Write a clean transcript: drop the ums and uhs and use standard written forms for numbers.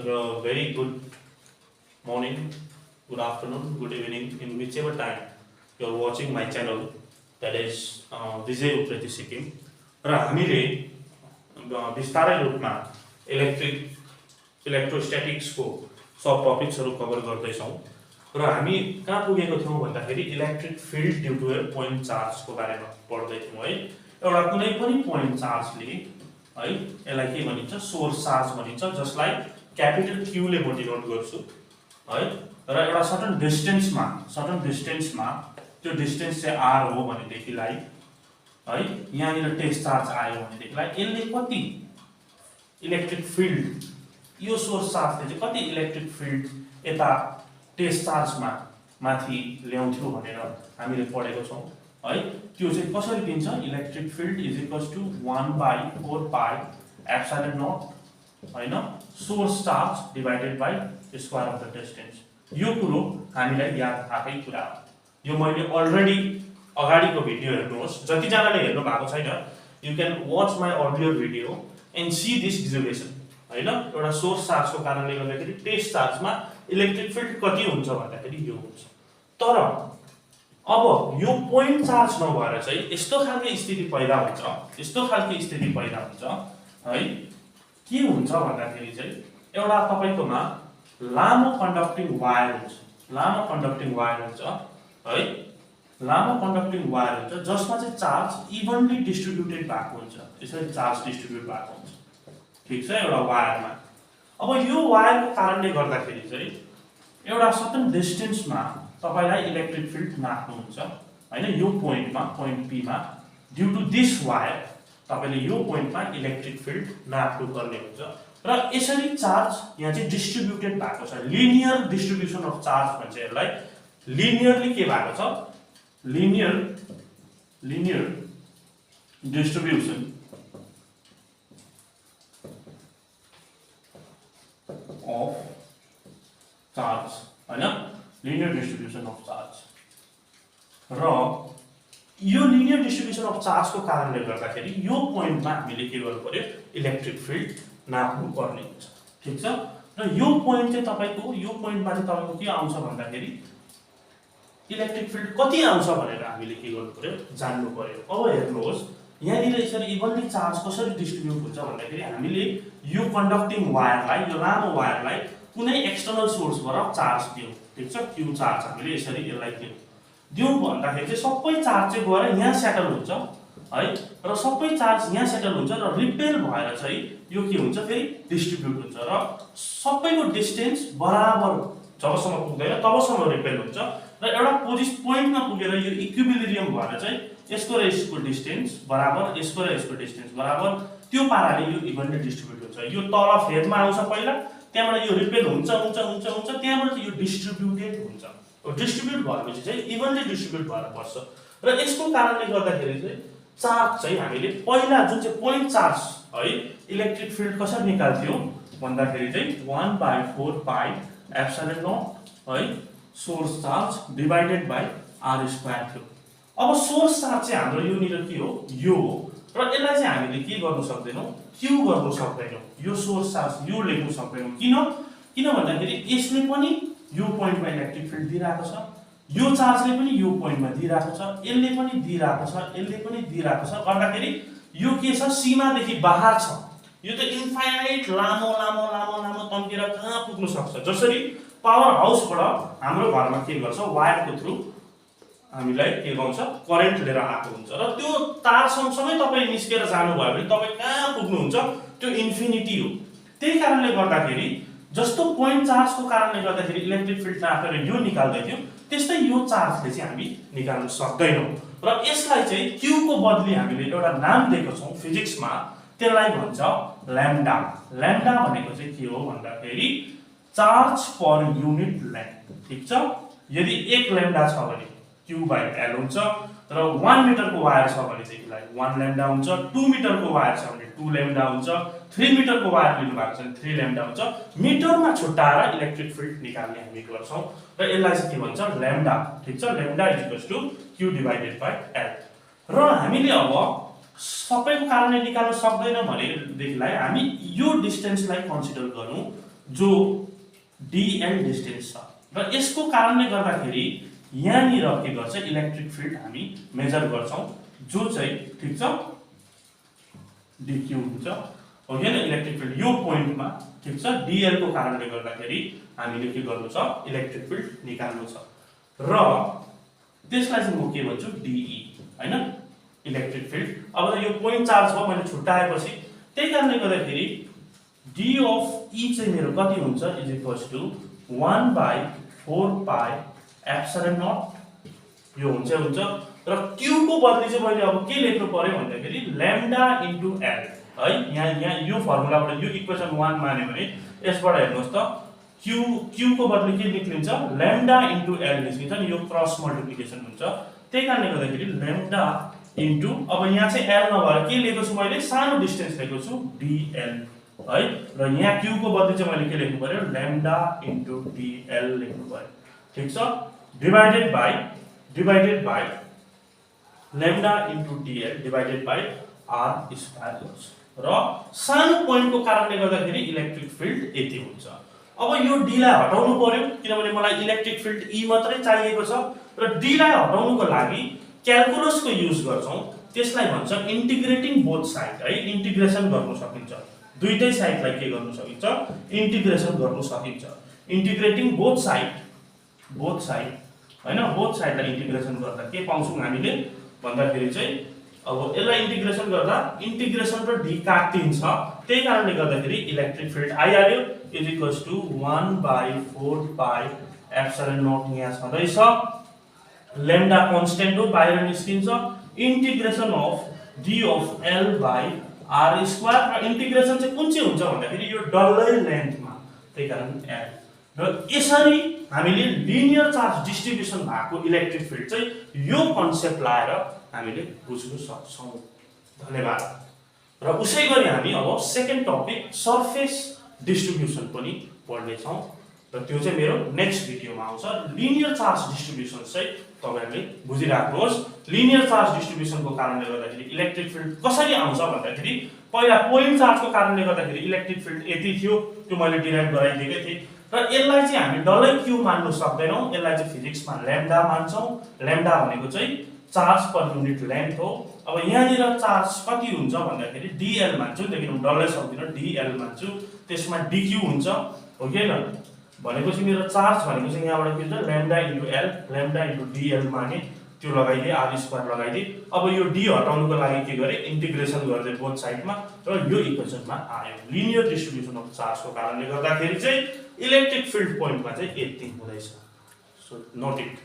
Very good morning, good afternoon, good evening, in whichever time you are watching my channel, that is Vijay Upreti Sikkim. र हामीले विस्तारै रूपमा इलेक्ट्रोस्ट्याटिक्सको सब टपिक्सहरू cover गर्दैछौँ र हामी कहाँ पुगेको थियौँ भन्दाखेरि electric field due to a point चार्जको बारेमा पढ्दै थियौँ है। एउटा कुनै पनि पोइन्ट चार्जले है यसलाई के भनिन्छ, सोर्स चार्ज भनिन्छ, जसलाई क्यापिटल क्यू ले म डिनोट गर्छु है। र एउटा सर्टन डिस्टेन्समा त्यो डिस्टेन्स चाहिँ आर हो भनेदेखिलाई है, यहाँनिर टेस्ट चार्ज आयो भनेदेखिलाई यसले कति इलेक्ट्रिक फिल्ड, यो सोर्स चार्जले चाहिँ कति इलेक्ट्रिक फिल्ड यता टेस्ट चार्जमा माथि ल्याउँथ्यो भनेर हामीले पढेको छौँ है। त्यो चाहिँ कसरी दिन्छ, electric field is equals to 1/4 pi epsilon naught हैन, source charge divided by square of the distance. यो कुरो हामीलाई याद आएकै कुरा हो। यो मैले अलरेडी अगाडिको भिडियो हेर्नुहोस्, जतिजनाले हेर्नु भएको छैन you can watch my earlier video and see this derivation हैन। एउटा सोर्स चार्जको कारणले गर्दाखेरि टेस्ट चार्जमा इलेक्ट्रिक फिल्ड कति हुन्छ भन्दाखेरि यो हुन्छ। तर अब यो पोइन्ट चार्ज नभएर चाहिँ यस्तो खालको स्थिति पैदा हुन्छ है। के हुन्छ भन्दाखेरि चाहिँ एउटा तपाईकोमा लामो कन्डक्टिङ वायर हुन्छ है, जसमा चाहिँ चार्ज इभनली डिस्ट्रिब्युटेड भएको हुन्छ, यसरी चार्ज डिस्ट्रिब्युट भएको हुन्छ, ठीक छ, एउटा वायरमा। अब यो वायरको कारणले गर्दाखेरि चाहिँ एउटा सर्टन डिस्टेन्समा तपाईलाई इलेक्ट्रिक फिल्ड नाप्नुहुन्छ हैन। यो पोइन्टमा, पोइन्ट पी मा, ड्यू टु दिस वायर तपाईले यो पोइन्टमा इलेक्ट्रिक फिल्ड नाप्नु पर्ने हुन्छ। र यसरी चार्ज यहाँ चाहिँ डिस्ट्रिब्युटेड भएको छ, लिनियर डिस्ट्रिब्युसन अफ चार्ज भन्छ यसलाई। लिनियरली के भएको छ, लिनियर डिस्ट्रिब्युसन अफ चार्ज हैन, लिनियर डिस्ट्रिब्युसन अफ चार्ज। र यो लिनियर डिस्ट्रिब्युसन अफ चार्जको कारणले गर्दाखेरि यो पोइन्टमा हामीले के गर्नु पर्यो, इलेक्ट्रिक फिल्ड नाप्नु पर्ने हुन्छ, ठीक छ। र यो पोइन्ट चाहिँ तपाईको, यो पोइन्टमा चाहिँ तपाईको के आउँछ भन्दाखेरि इलेक्ट्रिक फिल्ड कति आउँछ भनेर हामीले के गर्नु पर्यो, जान्नु पर्यो। अब हेर्नुहोस् यहाँनिर यसरी इभनली चार्ज कसरी डिस्ट्रिब्युट हुन्छ भन्दाखेरि हामीले यो कन्डक्टिङ वायरलाई, यो लामो वायरलाई कुनै एक्सटर्नल सोर्सबाट चार्ज दियौँ, ठीक छ, क्यू चार्ज हामीले यसरी यसलाई दियौँ भन्दाखेरि चाहिँ सबै चार्ज चाहिँ गएर यहाँ सेटल हुन्छ है। र सबै चार्ज यहाँ सेटल हुन्छ र रिपेल भएर चाहिँ यो के हुन्छ, फेरि डिस्ट्रिब्युट हुन्छ र सबैको डिस्टेन्स बराबर जबसम्म पुग्दैन तबसम्म रिपेल हुन्छ। र एउटा पोइन्टमा पुगेर यो इक्विलिब्रियम भएर चाहिँ यसको र यसको डिस्टेन्स बराबर, यसको र यसको डिस्टेन्स बराबर, त्यो पाराले यो इभनली डिस्ट्रिब्युट हुन्छ। यो तल फेदमा आउँछ पहिला, त्यहाँबाट यो रिपेल हुन्छ, त्यहाँबाट यो डिस्ट्रिब्युटेड हुन्छ। डिस्ट्रिब्युट भएपछि चाहिँ इभनली डिस्ट्रिब्युट भएर बस्छ। र यसको कारणले गर्दाखेरि चाहिँ चार्ज चाहिँ हामीले पहिला जुन चाहिँ पोइन्ट चार्ज है, इलेक्ट्रिक फिल्ड कसरी निकाल्थ्यौँ भन्दाखेरि चाहिँ 1/4 पाई एप्सिलन नट है, source charge divided by R square थियो। अब सोर्स चार्ज चाहिँ हाम्रो योनिर के हो, यो हो। र यसलाई चाहिँ हामीले के गर्नु सक्दैनौँ, क्यू गर्नु सक्दैनौँ, यो सोर्स चार्ज यो लेख्नु सक्दैनौँ। किन भन्दाखेरि यसले पनि यो पोइन्टमा इलेक्ट्रिक फिल्ड दिइरहेको छ, यो चार्जले पनि यो पोइन्टमा दिइरहेको छ, यसले पनि दिइरहेको छ, यसले पनि दिइरहेको छ, गर्दाखेरि यो के छ, सीमादेखि बाहिर छ। यो त इन्फाइनाइट लामो तन्केर कहाँ पुग्न सक्छ। जसरी पावर हाउसबाट हाम्रो घरमा के गर्छ, वायरको थ्रु हामीलाई के गर्छ, करेन्ट लिएर आएको हुन्छ र त्यो तार सँगसँगै तपाईँ निस्केर जानुभयो भने तपाईँ कहाँ पुग्नुहुन्छ, त्यो इन्फिनिटी हो। त्यही कारणले गर्दाखेरि जस्तो पोइन्ट चार्जको कारणले गर्दाखेरि इलेक्ट्रिक फिल्ड नापेर यो निकाल्दै थियो, त्यस्तै यो चार्जले चाहिँ हामी निकाल्न सक्दैनौँ। र यसलाई चाहिँ क्यू को बदली हामीले एउटा नाम दिएको छौँ फिजिक्समा, त्यसलाई भन्छ ल्याम्डा। ल्याम्डा भनेको चाहिँ के हो भन्दाखेरि चार्ज पर युनिट लेन्थ, ठीक छ। यदि 1 ल्याम्डा छ भने Q/L हुन्छ, र 1 मिटरको वायर छ भनेदेखिलाई 1 ल्याम्डा हुन्छ, 2 मिटरको वायर छ भने 2 ल्याम्डा हुन्छ, 3 मिटरको वायर लिनु भएको छ भने 3 ल्याम्डा हुन्छ। मिटरमा छुट्टाएर इलेक्ट्रिक फिल्ड निकाल्ने हामी गर्छौँ र यसलाई चाहिँ के भन्छ, ल्याम्डा, ठीक छ। Lambda is equals to Q/L। र हामीले अब सबैको कारणले निकाल्न सक्दैन भनेदेखिलाई हामी यो डिस्टेन्सलाई कन्सिडर गरौँ जो dl डिस्टेन्स छ र यसको कारणले गर्दाखेरि यहाँनिर के गर्छ इलेक्ट्रिक फिल्ड हामी मेजर गर्छौं जो चाहिँ ठीक छ dq हुन्छ हो हैन इलेक्ट्रिक फिल्ड यो पोइन्टमा ठीक छ dl को कारणले गर्दाखेरि हामीले के गर्नु छ इलेक्ट्रिक फिल्ड निकाल्नु छ र त्यसलाई चाहिँ म के भन्छु de हैन इलेक्ट्रिक फिल्ड अब यो पोइन्ट चार्ज भयो मैले छुट्याएपछि त्यही कारणले गर्दाखेरि d अफ e चाहिँ मेरो कति हुन्छ इज इक्वल्स टु 1/4 पाइ एप्सिलन नट यो हुन्छ र q को बदली चाहिँ मैले अब के लेख्नु पर्यो भन्दाखेरि लैम्डा इन्टु l है यहाँ यो फर्मुलाबाट यो इक्वेसन 1 मान्यो भने यसबाट हेर्नुस् त q को बदली के निक्लिन्छ लैम्डा इन्टु l निस्किन्छ नि यो क्रस मल्टिप्लिकेसन हुन्छ त्यही कारणले गर्दाखेरि लैम्डा इन्टु अब यहाँ चाहिँ l नभएर के लेखेको छु मैले सानो डिस्टेन्स लेखेको छु dl है र यहाँ q को बदली चाहिँ मैले के लेख्नु पर्यो लैम्डा इन्टु dl लेख्नु पर्यो ठीक छ divided by lambda into dl divided by r square गर्छ र सानो पोइन्टको कारणले गर्दाखेरि इलेक्ट्रिक फिल्ड यति हुन्छ अब यो d लाई हटाउनु पर्यो किनभने मलाई इलेक्ट्रिक फिल्ड e मात्रै चाहिएको छ र d लाई हटाउनुको लागि क्याल्कुलसको युज गर्छौं त्यसलाई भन्छ इन्टिग्रेटिङ बोथ साइड है इन्टिग्रेसन गर्न सकिन्छ दुईटै साइडलाई के गर्न सकिन्छ इन्टिग्रेसन गर्न सकिन्छ इन्टिग्रेटिङ बोथ साइड हैन बोथ साइडलाई इन्टिग्रेसन गर्दा के पाउँछौं हामीले भन्दाखेरि चाहिँ अब यसलाई इन्टिग्रेसन गर्दा इन्टिग्रेसन र d काटिन्छ त्यही कारणले गर्दाखेरि इलेक्ट्रिक फिल्ड आइहाल्यो इज इक्वल्स टु 1/4 पाइ एप्सिलन नट यहाँ छँदैछ लैम्डा कांस्टेंट हो बाहिर निस्किन्छ integration of d of l by r square र इन्टिग्रेसन चाहिँ कुन चाहिँ हुन्छ भन्दाखेरि यो डल्लै लेन्थमा त्यही कारण l र यसरी हामीले लिनियर चार्ज डिस्ट्रिब्युसन भएको इलेक्ट्रिक फिल्ड चाहिँ यो कन्सेप्ट लाएर हामीले बुझ्न सक्छौं धन्यवाद र उसै गरी हामी अब सेकेन्ड टपिक सरफेस डिस्ट्रिब्युसन पनि पढ्ने छौं र त्यो चाहिँ मेरो नेक्स्ट भिडियोमा आउँछ लिनियर चार्ज डिस्ट्रिब्युसन चाहिँ तपाईहरुले बुझिराख्नुहोस् लिनियर चार्ज डिस्ट्रिब्युसनको कारणले गर्दाखेरि इलेक्ट्रिक फिल्ड कसरी आउँछ भन्दाखेरि पहिला पोइन्ट चार्जको कारणले गर्दाखेरि इलेक्ट्रिक फिल्ड यति थियो त्यो मैले डिराइभ गराइदिएकै थिए र यसलाई चाहिँ हामी डल्लै q मान्न सक्दैनौं यसलाई चाहिँ फिजिक्समा लैम्डा मान्छौं लैम्डा भनेको चाहिँ चार्ज पर युनिट लेन्थ हो अब यहाँनिर चार्ज कति हुन्छ भन्दाखेरि dl मान्छु लेकिन डल्लै सक्दिन dl मान्छु त्यसमा dq हुन्छ हो के हैन भनेपछि मेरो चार्ज भनेको चाहिँ यहाँबाट के हुन्छ lambda into l lambda into dl माने त्यो लगाइदिए r स्क्वायर लगाइदिए अब यो d हटाउनुको लागि के गरे इन्टिग्रेसन गर्दै बोथ साइडमा र यो इक्वेसनमा आयो लिनियर डिस्ट्रिब्युसन अफ चार्जको कारणले गर्दाखेरि चाहिँ इलेक्ट्रिक फिल्ड पोइन्टमा चाहिँ यति हुँदैछ सो नोट इट